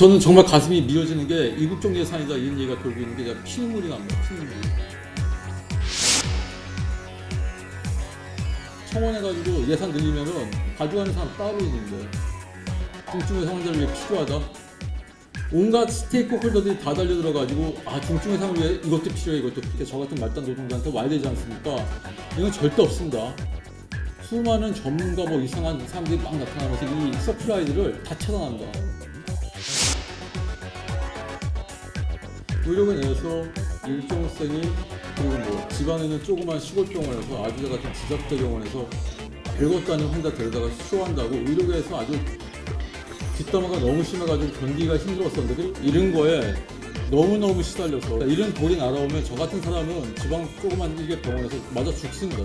저는 정말 가슴이 미어지는 게 이국적 예산이다 이런 얘기가 돌고 있는 게 제가 피눈물이 납니다. 피눈물이. 청원해가지고 예산 늘리면은 가져가는 사람 따로 있는데 중증의 상환자를 위해 필요하다. 온갖 스테이크 홀더들이 다 달려들어가지고 중증의 상을 위해 이것도 필요해 이것도 필요해. 저 같은 말단 노동자한테 와야 되지 않습니까? 이건 절대 없습니다. 수많은 전문가 이상한 사람들이 막 나타나면서 이 서플라이들을 다 차단한다. 의료계 내에서 일종성이 그리고 지방에는 조그만 시골 병원에서 아주자 같은 지잡대 병원에서 별것도 아닌 환자 데려다가 수호한다고 의료계에서 아주 뒷담화가 너무 심해가지고 견디기가 힘들었었는데 이런 거에 너무너무 시달려서 이런 돌이 날아오면 저 같은 사람은 지방 조그만 일개 병원에서 맞아 죽습니다.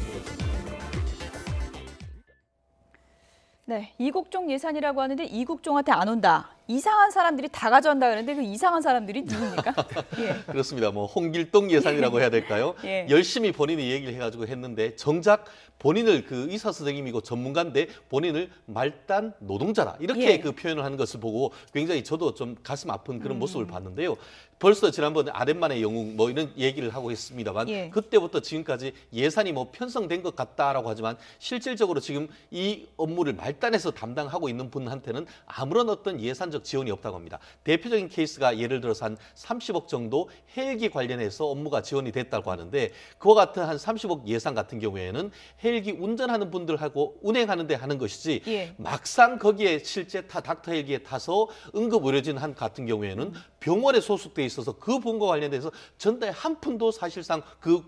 네, 이국종 예산이라고 하는데 이국종한테 안 온다. 이상한 사람들이 다 가져간다 그러는데 그 이상한 사람들이 누굽니까? 예. 그렇습니다. 홍길동 예산이라고 해야 될까요? 예. 열심히 본인이 얘기를 해가지고 했는데 정작 본인을 그 의사 선생님이고 전문가인데 본인을 말단 노동자라 이렇게 예. 그 표현을 하는 것을 보고 굉장히 저도 좀 가슴 아픈 그런 모습을 봤는데요. 벌써 지난번에 아덴만의 영웅 이런 얘기를 하고 있습니다만 예. 그때부터 지금까지 예산이 편성된 것 같다라고 하지만 실질적으로 지금 이 업무를 말단에서 담당하고 있는 분한테는 아무런 어떤 예산적 지원이 없다고 합니다. 대표적인 케이스가 예를 들어서 한 30억 정도 헬기 관련해서 업무가 지원이 됐다고 하는데 그와 같은 한 30억 예산 같은 경우에는 헬기 운전하는 분들하고 운행하는 데 하는 것이지 예. 막상 거기에 실제 닥터 헬기에 타서 응급의료진 한 같은 경우에는 병원에 소속돼 있어서 그 분과 관련돼서 전달 한 푼도 사실상 그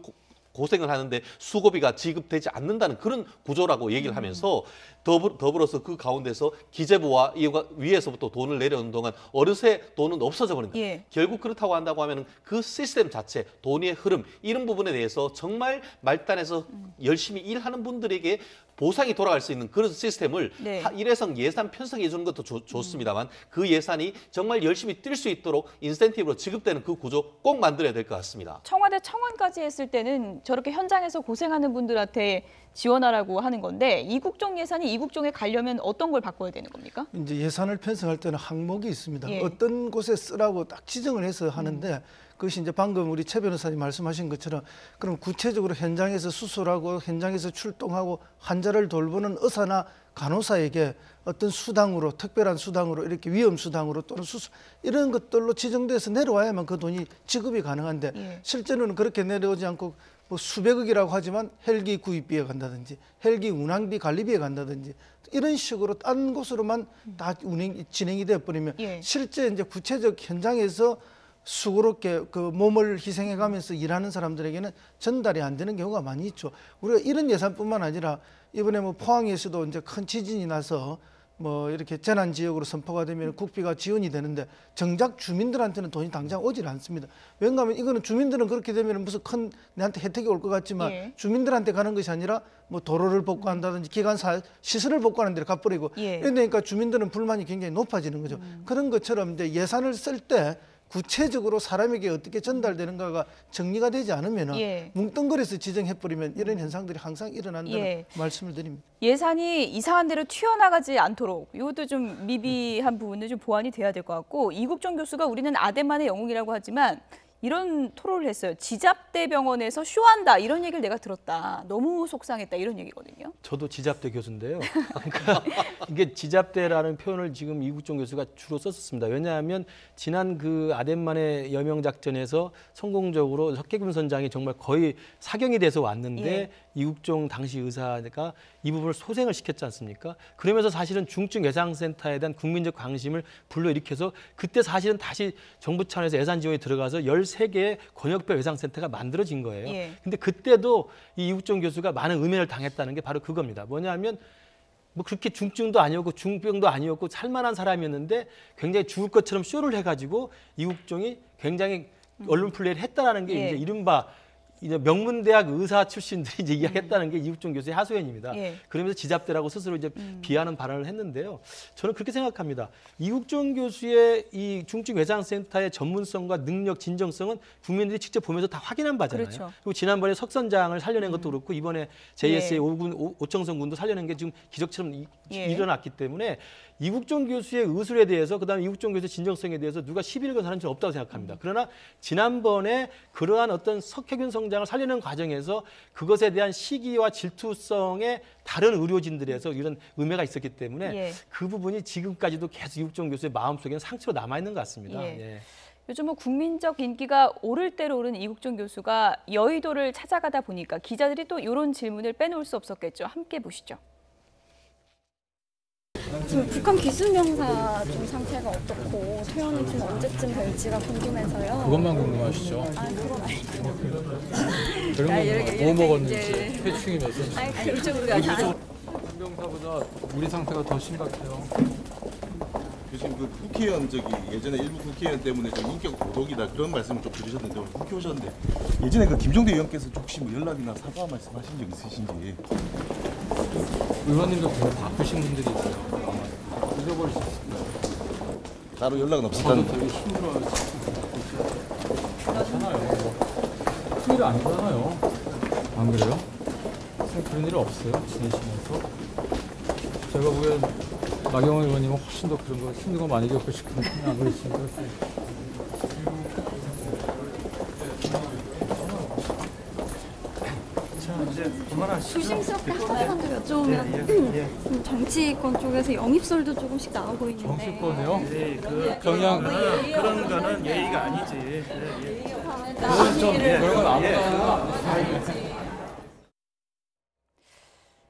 고생을 하는데 수고비가 지급되지 않는다는 그런 구조라고 얘기를 하면서 더불어서 그 가운데서 기재부와 위에서부터 돈을 내려오는 동안 어느새 돈은 없어져 버린다. 예. 결국 그렇다고 한다고 하면 그 시스템 자체, 돈의 흐름 이런 부분에 대해서 정말 말단에서 열심히 일하는 분들에게 보상이 돌아갈 수 있는 그런 시스템을 네. 일회성 예산 편성해 주는 것도 좋습니다만 그 예산이 정말 열심히 뛸 수 있도록 인센티브로 지급되는 그 구조 꼭 만들어야 될 것 같습니다. 청와대 청원까지 했을 때는 저렇게 현장에서 고생하는 분들한테 지원하라고 하는 건데 이국종 예산이 이국종에 가려면 어떤 걸 바꿔야 되는 겁니까? 이제 예산을 편성할 때는 항목이 있습니다. 예. 어떤 곳에 쓰라고 딱 지정을 해서 하는데 그것이 이제 방금 우리 최 변호사님 말씀하신 것처럼 그럼 구체적으로 현장에서 수술하고 현장에서 출동하고 환자를 돌보는 의사나 간호사에게 어떤 수당으로 특별한 수당으로 이렇게 위험 수당으로 또는 수술 이런 것들로 지정돼서 내려와야만 그 돈이 지급이 가능한데 예. 실제로는 그렇게 내려오지 않고 수백억이라고 하지만 헬기 구입비에 간다든지 헬기 운항비 관리비에 간다든지 이런 식으로 딴 곳으로만 다 진행이 되어버리면 예. 실제 이제 구체적 현장에서 수고롭게 그 몸을 희생해가면서 일하는 사람들에게는 전달이 안 되는 경우가 많이 있죠. 우리가 이런 예산뿐만 아니라 이번에 포항에서도 이제 큰 지진이 나서 이렇게 재난 지역으로 선포가 되면 국비가 지원이 되는데 정작 주민들한테는 돈이 당장 오질 않습니다. 왜냐하면 이거는 주민들은 그렇게 되면 무슨 큰 내한테 혜택이 올 것 같지만 예. 주민들한테 가는 것이 아니라 도로를 복구한다든지 기관사 시설을 복구하는 데를 갚버리고 예. 이러니까 주민들은 불만이 굉장히 높아지는 거죠. 그런 것처럼 이제 예산을 쓸 때 구체적으로 사람에게 어떻게 전달되는가가 정리가 되지 않으면 예. 뭉뚱그려서 지정해버리면 이런 현상들이 항상 일어난다는 예. 말씀을 드립니다. 예산이 이상한 데로 튀어나가지 않도록 이것도 좀 미비한 부분은 좀 보완이 돼야 될 것 같고 이국종 교수가 우리는 아덴만의 영웅이라고 하지만 이런 토론을 했어요. 지잡대 병원에서 쇼한다 이런 얘기를 내가 들었다. 너무 속상했다 이런 얘기거든요. 저도 지잡대 교수인데요. 그러니까 이게 지잡대라는 표현을 지금 이국종 교수가 주로 썼었습니다. 왜냐하면 지난 그 아덴만의 여명 작전에서 성공적으로 석계금 선장이 정말 거의 사경이 돼서 왔는데 예. 이국종 당시 의사가 이 부분을 소생을 시켰지 않습니까? 그러면서 사실은 중증 예상센터에 대한 국민적 관심을 불러일으켜서 그때 사실은 다시 정부 차원에서 예산 지원이 들어가서 13개의 권역별 예상센터가 만들어진 거예요. 예. 근데 그때도 이 이국종 교수가 많은 음해를 당했다는 게 바로 그겁니다. 뭐냐면 그렇게 중증도 아니었고 중병도 아니었고 살만한 사람이었는데 굉장히 죽을 것처럼 쇼를 해가지고 이국종이 굉장히 언론 플레이를 했다라는 게 예. 이제 이른바 이제 명문대학 의사 출신들이 이제 이야기했다는 게 이국종 교수의 하소연입니다. 예. 그러면서 지잡대라고 스스로 이제 비하하는 발언을 했는데요. 저는 그렇게 생각합니다. 이국종 교수의 이 중증 외상센터의 전문성과 능력, 진정성은 국민들이 직접 보면서 다 확인한 바잖아요. 그렇죠. 그리고 지난번에 석선장을 살려낸 것도 그렇고 이번에 JSA 예. 오청선 군도 살려낸 게 지금 기적처럼 예. 일어났기 때문에 이국종 교수의 의술에 대해서 그다음에 이국종 교수의 진정성에 대해서 누가 시비를 건 사람은 없다고 생각합니다. 그러나 지난번에 그러한 어떤 석혜균 성장을 살리는 과정에서 그것에 대한 시기와 질투성에 다른 의료진들에서 이런 음해가 있었기 때문에 예. 그 부분이 지금까지도 계속 이국종 교수의 마음속에는 상처로 남아있는 것 같습니다. 예. 예. 요즘 뭐 국민적 인기가 오를 대로 오르는 이국종 교수가 여의도를 찾아가다 보니까 기자들이 또 이런 질문을 빼놓을 수 없었겠죠. 함께 보시죠. 지금 북한 기술명사 좀 상태가 어떻고 퇴원이 좀 언제쯤 될지가 궁금해서요. 그것만 궁금하시죠? 그건 아니고. 그런 이렇게 건뭐 먹었는지, 이제- 회충이 몇 cm? 그쪽으로 가서. 병사보다 우리 상태가 더 심각해요. 지금 그 국회의원 예전에 일부 국회의원 때문에 좀 인격 도덕이다 그런 말씀을 좀 드리셨는데 오늘 국회 오셨는데 예전에 그 김종대 의원께서 혹시 뭐 연락이나 사과 말씀하신 적 있으신지. 의원님도 되게 바쁘신 분들이 있어요. 아마 잊어버리셨을 거예요. 따로 연락은 저도 없었다는. 되게 힘들어요. 괜찮아요. 큰일 아니잖아요. 안 그래요? 그런 일 없어요. 지내시면서. 제가 보기엔 나경원 의원님은 훨씬 더 그런 거 힘든 거 많이 겪으실 건데 안 그러시죠? 조심스럽게 한마디만 더 여쭤보면 정치권 쪽에서 영입설도 조금씩 나오고 있는데 정치권이요? 그냥 그런 거는 예의가 아니지. 그건 좀 그런 건 아무나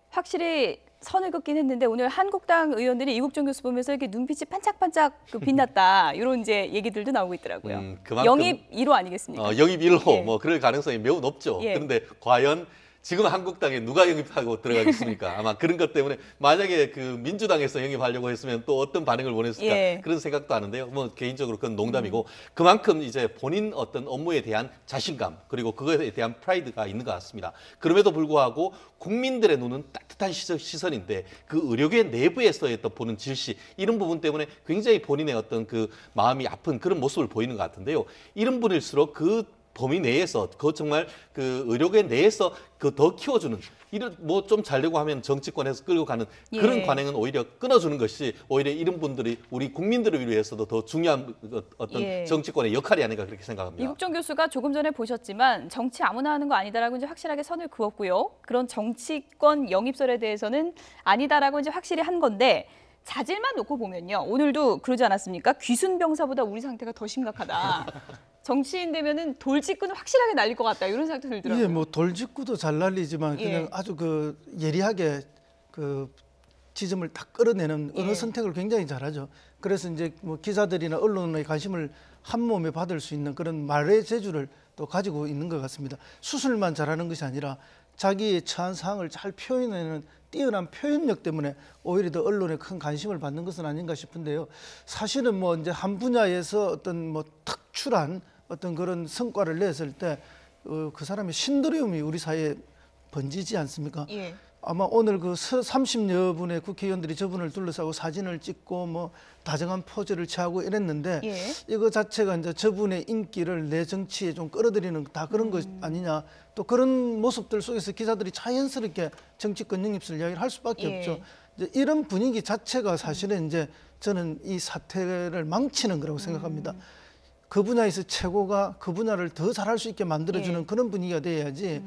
확실히 선을 긋긴 했는데 오늘 한국당 의원들이 이국종 교수 보면서 이렇게 눈빛이 반짝반짝 빛났다. 이런 이제 얘기들도 나오고 있더라고요. 그만큼 영입 1호 아니겠습니까? 영입 1호 예. 뭐 그럴 가능성이 매우 높죠. 예. 그런데 과연 지금 한국당에 누가 영입하고 들어가겠습니까? 아마 그런 것 때문에 만약에 그 민주당에서 영입하려고 했으면 또 어떤 반응을 원했을까 예. 그런 생각도 하는데요. 뭐 개인적으로 그건 농담이고 그만큼 이제 본인 어떤 업무에 대한 자신감 그리고 그거에 대한 프라이드가 있는 것 같습니다. 그럼에도 불구하고 국민들의 눈은 따뜻한 시선인데 그 의료계 내부에서의 또 보는 질시 이런 부분 때문에 굉장히 본인의 어떤 그 마음이 아픈 그런 모습을 보이는 것 같은데요. 이런 분일수록 그 범위 내에서 그 정말 그 의료계 내에서 그 더 키워주는 이런 뭐 좀 잘되고 하면 정치권에서 끌고 가는 그런 예. 관행은 오히려 끊어주는 것이 오히려 이런 분들이 우리 국민들을 위해서도 더 중요한 어떤 예. 정치권의 역할이 아닌가 그렇게 생각합니다. 이국종 교수가 조금 전에 보셨지만 정치 아무나 하는 거 아니다라고 이제 확실하게 선을 그었고요. 그런 정치권 영입설에 대해서는 아니다라고 이제 확실히 한 건데 자질만 놓고 보면요. 오늘도 그러지 않았습니까? 귀순 병사보다 우리 상태가 더 심각하다. 정치인 되면은 돌직구는 확실하게 날릴 것 같다. 이런 생각도 들더라고요. 예, 뭐 돌직구도 잘 날리지만 그냥 예. 아주 그 예리하게 그 지점을 딱 끌어내는 언어 예. 선택을 굉장히 잘하죠. 그래서 이제 뭐 기자들이나 언론의 관심을 한 몸에 받을 수 있는 그런 말의 재주를 또 가지고 있는 것 같습니다. 수술만 잘하는 것이 아니라 자기의 처한 상황을 잘 표현하는 뛰어난 표현력 때문에 오히려 더 언론에 큰 관심을 받는 것은 아닌가 싶은데요. 사실은 뭐 이제 한 분야에서 어떤 뭐 특출한 어떤 그런 성과를 냈을 때 그 사람의 신드롬이 우리 사회에 번지지 않습니까? 예. 아마 오늘 그 30여 분의 국회의원들이 저분을 둘러싸고 사진을 찍고 뭐 다정한 포즈를 취하고 이랬는데 예. 이거 자체가 이제 저분의 인기를 내 정치에 좀 끌어들이는 다 그런 것 아니냐. 또 그런 모습들 속에서 기자들이 자연스럽게 정치권 영입설 이야기를 할 수밖에 예. 없죠. 이제 이런 분위기 자체가 사실은 이제 저는 이 사태를 망치는 거라고 생각합니다. 그 분야에서 최고가 그 분야를 더 잘할 수 있게 만들어주는 예. 그런 분위기가 돼야지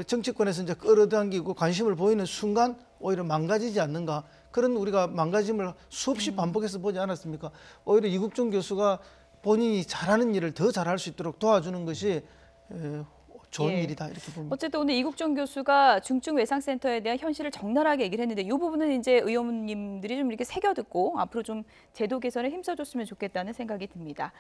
정치권에서 이제 끌어당기고 관심을 보이는 순간 오히려 망가지지 않는가 그런 우리가 망가짐을 수없이 반복해서 보지 않았습니까? 오히려 이국종 교수가 본인이 잘하는 일을 더 잘할 수 있도록 도와주는 것이 좋은 예. 일이다 이렇게 봅니다. 어쨌든 오늘 이국종 교수가 중증 외상센터에 대한 현실을 적나라하게 얘기를 했는데 이 부분은 이제 의원님들이 좀 이렇게 새겨듣고 앞으로 좀 제도 개선에 힘써줬으면 좋겠다는 생각이 듭니다.